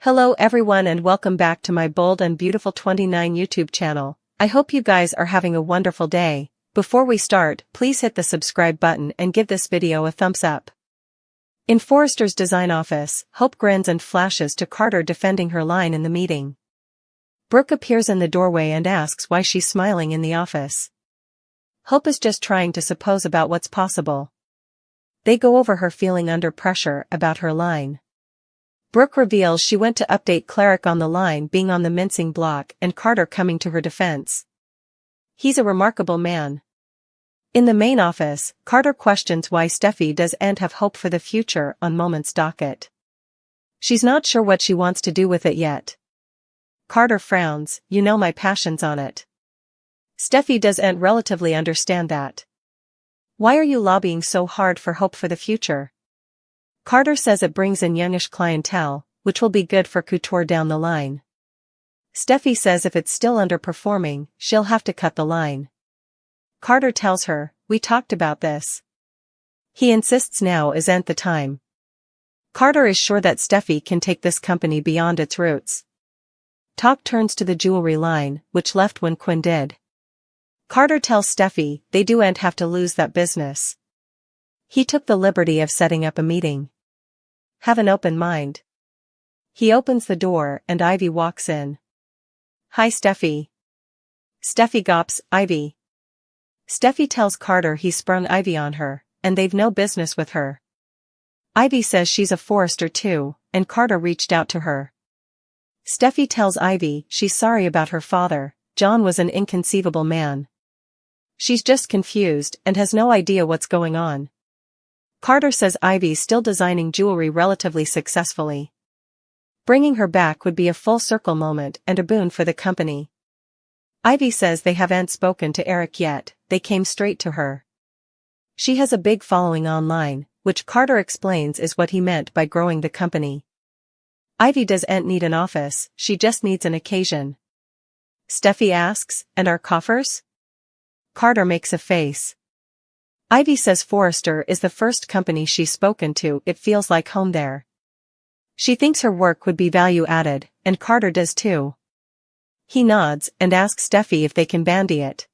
Hello everyone and welcome back to my Bold and Beautiful 29 YouTube channel. I hope you guys are having a wonderful day. Before we start, please hit the subscribe button and give this video a thumbs up. In Forrester's design office, Hope grins and flashes to Carter defending her line in the meeting. Brooke appears in the doorway and asks why she's smiling in the office. Hope is just trying to suppose about what's possible. They go over her feeling under pressure about her line. Brooke reveals she went to update Cleric on the line being on the mincing block and Carter coming to her defense. He's a remarkable man. In the main office, Carter questions why Steffy doesn't have hope for the future on Moment's docket. She's not sure what she wants to do with it yet. Carter frowns, "You know my passion's on it." Steffy doesn't relatively understand that. "Why are you lobbying so hard for hope for the future?" Carter says it brings in youngish clientele, which will be good for couture down the line. Steffy says if it's still underperforming, she'll have to cut the line. Carter tells her, "We talked about this." He insists now isn't the time. Carter is sure that Steffy can take this company beyond its roots. Talk turns to the jewelry line, which left when Quinn did. Carter tells Steffy they don't have to lose that business. He took the liberty of setting up a meeting. Have an open mind. He opens the door and Ivy walks in. "Hi Steffy." Steffy gawps, "Ivy." Steffy tells Carter he sprung Ivy on her, and they've no business with her. Ivy says she's a Forrester too, and Carter reached out to her. Steffy tells Ivy she's sorry about her father. John was an inconceivable man. She's just confused and has no idea what's going on. Carter says Ivy's still designing jewelry relatively successfully. Bringing her back would be a full circle moment and a boon for the company. Ivy says they haven't spoken to Eric yet, they came straight to her. She has a big following online, which Carter explains is what he meant by growing the company. Ivy doesn't need an office, she just needs an occasion. Steffy asks, "And our coffers?" Carter makes a face. Ivy says Forrester is the first company she's spoken to, it feels like home there. She thinks her work would be value added, and Carter does too. He nods and asks Steffy if they can bandy it.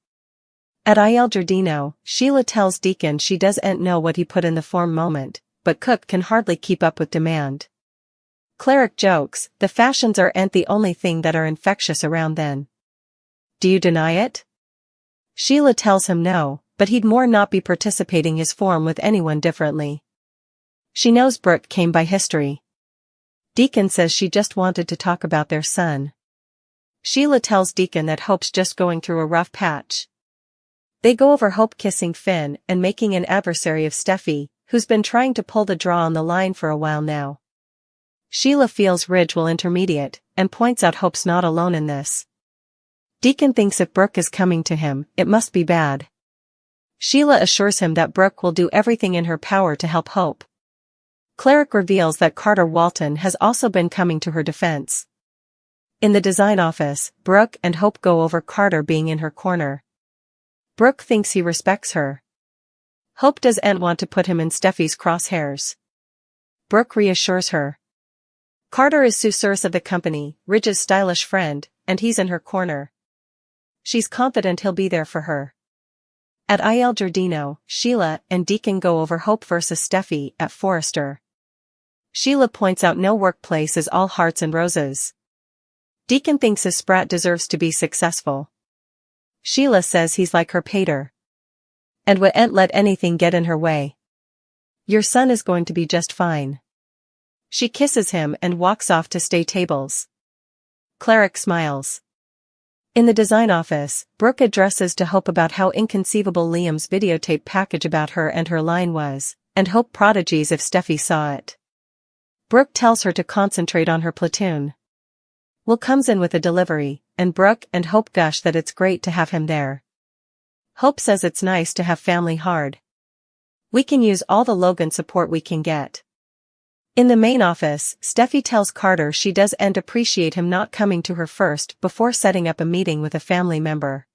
At Il Giardino, Sheila tells Deacon she doesn't know what he put in the form Moment, but Cook can hardly keep up with demand. Cleric jokes, "The fashions aren't the only thing that are infectious around then." "Do you deny it?" Sheila tells him no, but he'd more not be participating his form with anyone differently. She knows Brooke came by history. Deacon says she just wanted to talk about their son. Sheila tells Deacon that Hope's just going through a rough patch. They go over Hope kissing Finn and making an adversary of Steffy, who's been trying to pull the draw on the line for a while now. Sheila feels Ridge will intermediate, and points out Hope's not alone in this. Deacon thinks if Brooke is coming to him, it must be bad. Sheila assures him that Brooke will do everything in her power to help Hope. Cleric reveals that Carter Walton has also been coming to her defense. In the design office, Brooke and Hope go over Carter being in her corner. Brooke thinks he respects her. Hope doesn't want to put him in Steffy's crosshairs. Brooke reassures her. Carter is sous source of the company, Ridge's stylish friend, and he's in her corner. She's confident he'll be there for her. At Il Giardino, Sheila and Deacon go over Hope versus Steffy at Forrester. Sheila points out no workplace is all hearts and roses. Deacon thinks his sprat deserves to be successful. Sheila says he's like her pater. And wouldn't let anything get in her way. "Your son is going to be just fine." She kisses him and walks off to stay tables. Cleric smiles. In the design office, Brooke addresses to Hope about how inconceivable Liam's videotape package about her and her line was, and Hope prodigies if Steffy saw it. Brooke tells her to concentrate on her platoon. Will comes in with a delivery, and Brooke and Hope gush that it's great to have him there. Hope says it's nice to have family hard. "We can use all the Logan support we can get." In the main office, Steffy tells Carter she doesn't appreciate him not coming to her first before setting up a meeting with a family member.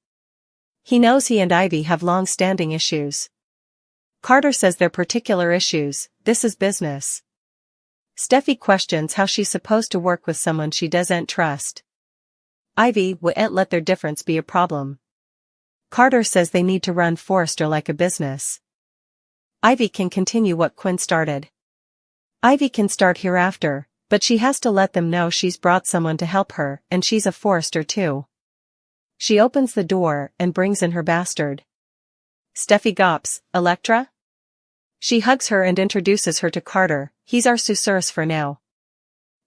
He knows he and Ivy have long-standing issues. Carter says they're particular issues, this is business. Steffi questions how she's supposed to work with someone she doesn't trust. Ivy won't let their difference be a problem. Carter says they need to run Forrester like a business. Ivy can continue what Quinn started. Ivy can start hereafter, but she has to let them know she's brought someone to help her and she's a Forrester too. She opens the door and brings in her bastard. Steffi gawps, Electra? She hugs her and introduces her to Carter. He's our susurus for now.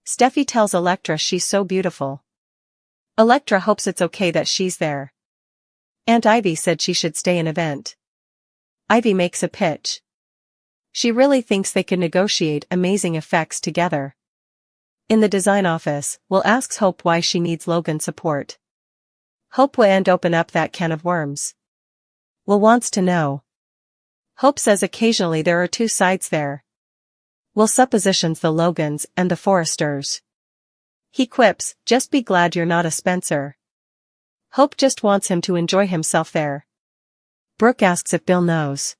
Steffi tells Electra she's so beautiful. Electra hopes it's okay that she's there. Aunt Ivy said she should stay an event. Ivy makes a pitch. She really thinks they could negotiate amazing effects together. In the design office, Will asks Hope why she needs Logan's support. Hope won't open up that can of worms. Will wants to know. Hope says occasionally there are two sides there. Will suppositions the Logans and the Forresters. He quips, just be glad you're not a Spencer. Hope just wants him to enjoy himself there. Brooke asks if Bill knows.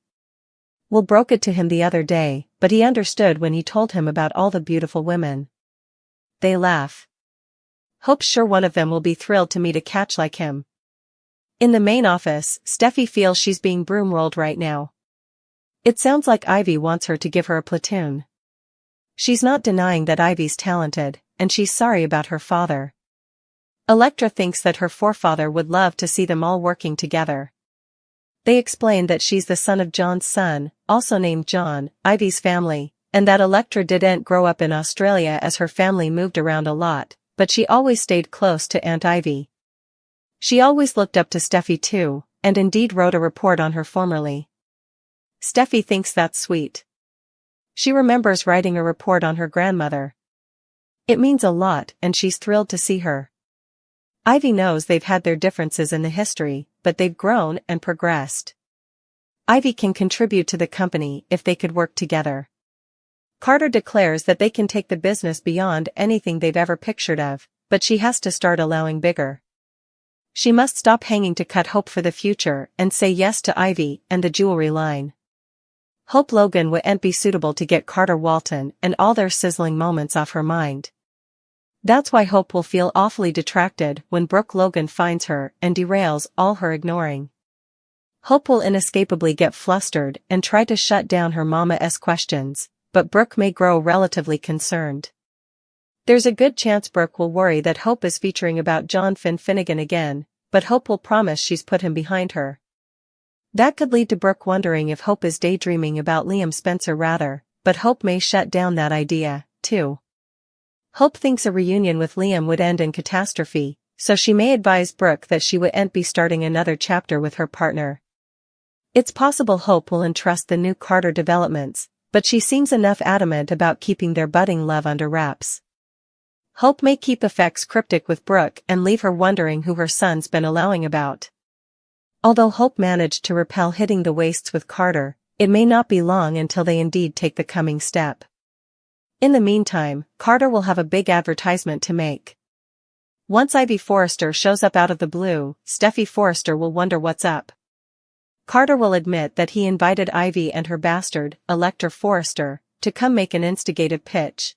Will broke it to him the other day, but he understood when he told him about all the beautiful women. They laugh. Hope's sure one of them will be thrilled to meet a catch like him. In the main office, Steffi feels she's being broom-rolled right now. It sounds like Ivy wants her to give her a platoon. She's not denying that Ivy's talented, and she's sorry about her father. Electra thinks that her forefather would love to see them all working together. They explain that she's the son of John's son, also named John, Ivy's family, and that Electra didn't grow up in Australia as her family moved around a lot, but she always stayed close to Aunt Ivy. She always looked up to Steffi too, and indeed wrote a report on her formerly. Steffi thinks that's sweet. She remembers writing a report on her grandmother. It means a lot and she's thrilled to see her. Ivy knows they've had their differences in the history, but they've grown and progressed. Ivy can contribute to the company if they could work together. Carter declares that they can take the business beyond anything they've ever pictured of, but she has to start allowing bigger. She must stop hanging to cut hope for the future and say yes to Ivy and the jewelry line. Hope Logan wouldn't be suitable to get Carter Walton and all their sizzling moments off her mind. That's why Hope will feel awfully detracted when Brooke Logan finds her and derails all her ignoring. Hope will inescapably get flustered and try to shut down her mama-esque questions, but Brooke may grow relatively concerned. There's a good chance Brooke will worry that Hope is featuring about John Finnegan again, but Hope will promise she's put him behind her. That could lead to Brooke wondering if Hope is daydreaming about Liam Spencer rather, but Hope may shut down that idea, too. Hope thinks a reunion with Liam would end in catastrophe, so she may advise Brooke that she wouldn't be starting another chapter with her partner. It's possible Hope will entrust the new Carter developments, but she seems enough adamant about keeping their budding love under wraps. Hope may keep effects cryptic with Brooke and leave her wondering who her son's been allowing about. Although Hope managed to repel hitting the waists with Carter, it may not be long until they indeed take the coming step. In the meantime, Carter will have a big advertisement to make. Once Ivy Forrester shows up out of the blue, Steffi Forrester will wonder what's up. Carter will admit that he invited Ivy and her bastard, Electra Forrester, to come make an instigative pitch.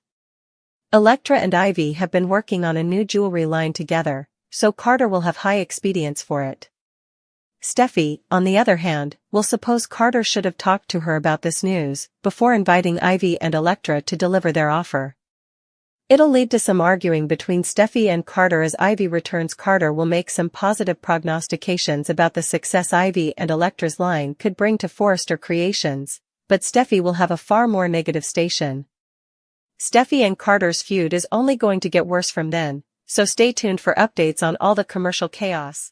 Electra and Ivy have been working on a new jewelry line together, so Carter will have high expedience for it. Steffi, on the other hand, will suppose Carter should have talked to her about this news before inviting Ivy and Electra to deliver their offer. It'll lead to some arguing between Steffi and Carter as Ivy returns. Carter will make some positive prognostications about the success Ivy and Electra's line could bring to Forrester Creations, but Steffi will have a far more negative station. Steffi and Carter's feud is only going to get worse from then, so stay tuned for updates on all the commercial chaos.